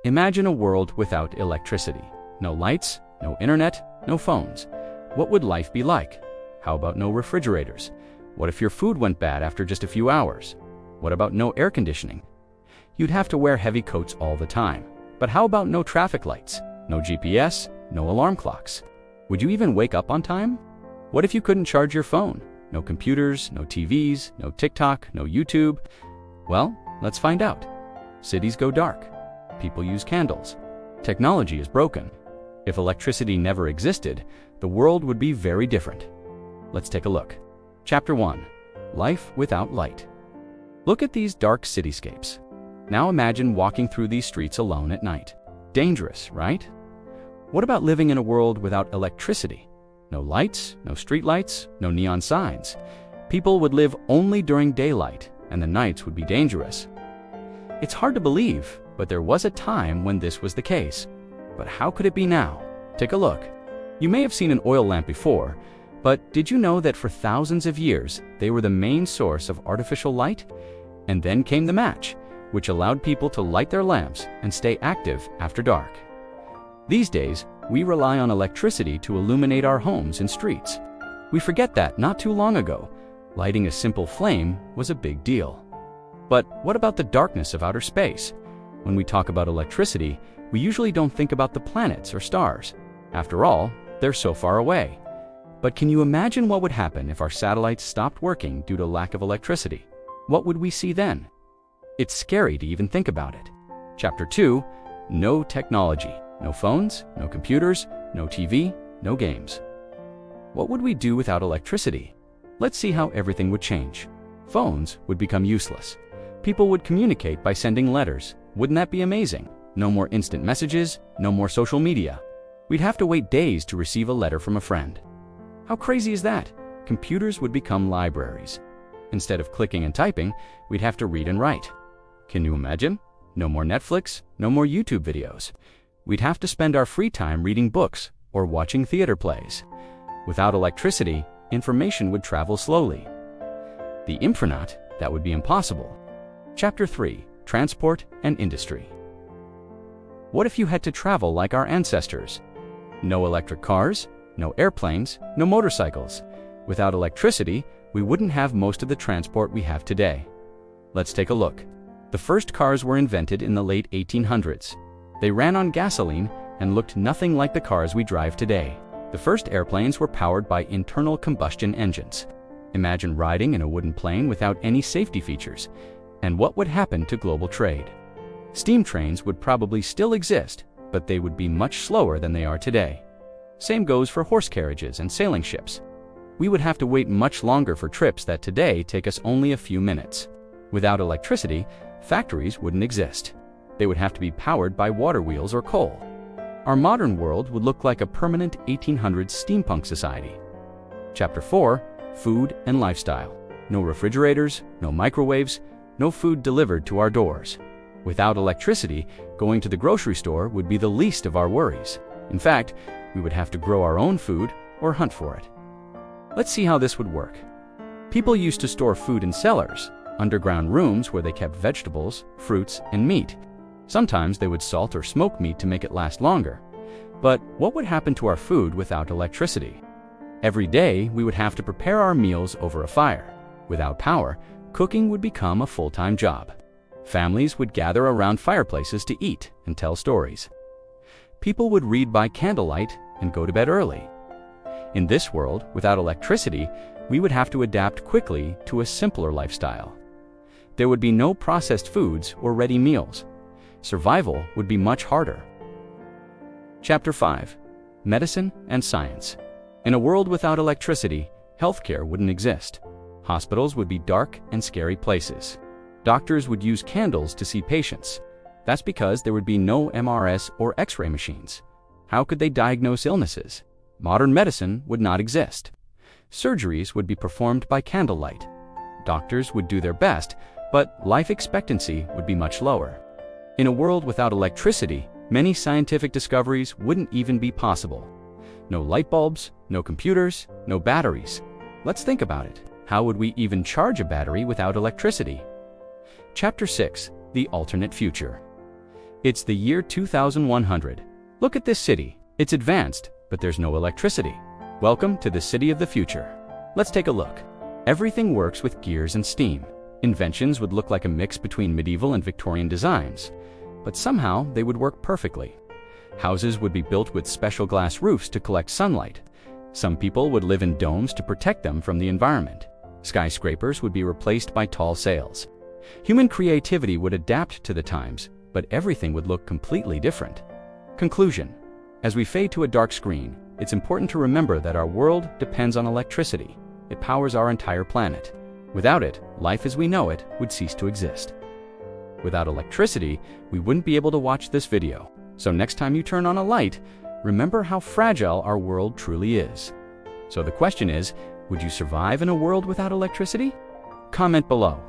Imagine a world without electricity. No lights, no internet, no phones. What would life be like? How about no refrigerators? What if your food went bad after just a few hours? What about no air conditioning? You'd have to wear heavy coats all the time. But how about no traffic lights? No GPS, no alarm clocks? Would you even wake up on time? What if you couldn't charge your phone? No computers, no TVs, no TikTok, no YouTube? Well, let's find out. Cities go dark. People use candles. Technology is broken. If electricity never existed, the world would be very different. Let's take a look. Chapter 1. Life without light. Look at these dark cityscapes. Now imagine walking through these streets alone at night. Dangerous, right? What about living in a world without electricity? No lights, no streetlights, no neon signs. People would live only during daylight, and the nights would be dangerous. It's hard to believe, but there was a time when this was the case. But how could it be now? Take a look. You may have seen an oil lamp before, but did you know that for thousands of years, they were the main source of artificial light? And then came the match, which allowed people to light their lamps and stay active after dark. These days, we rely on electricity to illuminate our homes and streets. We forget that not too long ago, lighting a simple flame was a big deal. But what about the darkness of outer space? When we talk about electricity, we usually don't think about the planets or stars. After all, they're so far away. But can you imagine what would happen if our satellites stopped working due to lack of electricity? What would we see then? It's scary to even think about it. Chapter 2. No technology. No phones, no computers, no TV, no games. What would we do without electricity? Let's see how everything would change. Phones would become useless. People would communicate by sending letters. Wouldn't that be amazing? No more instant messages, no more social media. We'd have to wait days to receive a letter from a friend. How crazy is that? Computers would become libraries. Instead of clicking and typing, we'd have to read and write. Can you imagine? No more Netflix, no more YouTube videos. We'd have to spend our free time reading books or watching theater plays. Without electricity, information would travel slowly. The infranet, that would be impossible. Chapter 3. Transport and Industry. What if you had to travel like our ancestors? No electric cars, no airplanes, no motorcycles. Without electricity, we wouldn't have most of the transport we have today. Let's take a look. The first cars were invented in the late 1800s. They ran on gasoline and looked nothing like the cars we drive today. The first airplanes were powered by internal combustion engines. Imagine riding in a wooden plane without any safety features. And what would happen to global trade? Steam trains would probably still exist, but they would be much slower than they are today. Same goes for horse carriages and sailing ships. We would have to wait much longer for trips that today take us only a few minutes. Without electricity, factories wouldn't exist. They would have to be powered by water wheels or coal. Our modern world would look like a permanent 1800s steampunk society. Chapter 4. Food and Lifestyle. No refrigerators, no microwaves, no food delivered to our doors. Without electricity, going to the grocery store would be the least of our worries. In fact, we would have to grow our own food or hunt for it. Let's see how this would work. People used to store food in cellars, underground rooms where they kept vegetables, fruits, and meat. Sometimes they would salt or smoke meat to make it last longer. But what would happen to our food without electricity? Every day, we would have to prepare our meals over a fire. Without power, cooking would become a full-time job. Families would gather around fireplaces to eat and tell stories. People would read by candlelight and go to bed early. In this world, without electricity, we would have to adapt quickly to a simpler lifestyle. There would be no processed foods or ready meals. Survival would be much harder. Chapter 5. Medicine and Science. In a world without electricity, healthcare wouldn't exist. Hospitals would be dark and scary places. Doctors would use candles to see patients. That's because there would be no MRS or X-ray machines. How could they diagnose illnesses? Modern medicine would not exist. Surgeries would be performed by candlelight. Doctors would do their best, but life expectancy would be much lower. In a world without electricity, many scientific discoveries wouldn't even be possible. No light bulbs, no computers, no batteries. Let's think about it. How would we even charge a battery without electricity? Chapter 6. The Alternate Future. It's the year 2100. Look at this city. It's advanced, but there's no electricity. Welcome to the city of the future. Let's take a look. Everything works with gears and steam. Inventions would look like a mix between medieval and Victorian designs, but somehow they would work perfectly. Houses would be built with special glass roofs to collect sunlight. Some people would live in domes to protect them from the environment. Skyscrapers would be replaced by tall sails. Human creativity would adapt to the times, but everything would look completely different. Conclusion. As we fade to a dark screen, it's important to remember that our world depends on electricity. It powers our entire planet. Without it, life as we know it would cease to exist. Without electricity, we wouldn't be able to watch this video. So next time you turn on a light, remember how fragile our world truly is. So the question is, would you survive in a world without electricity? Comment below.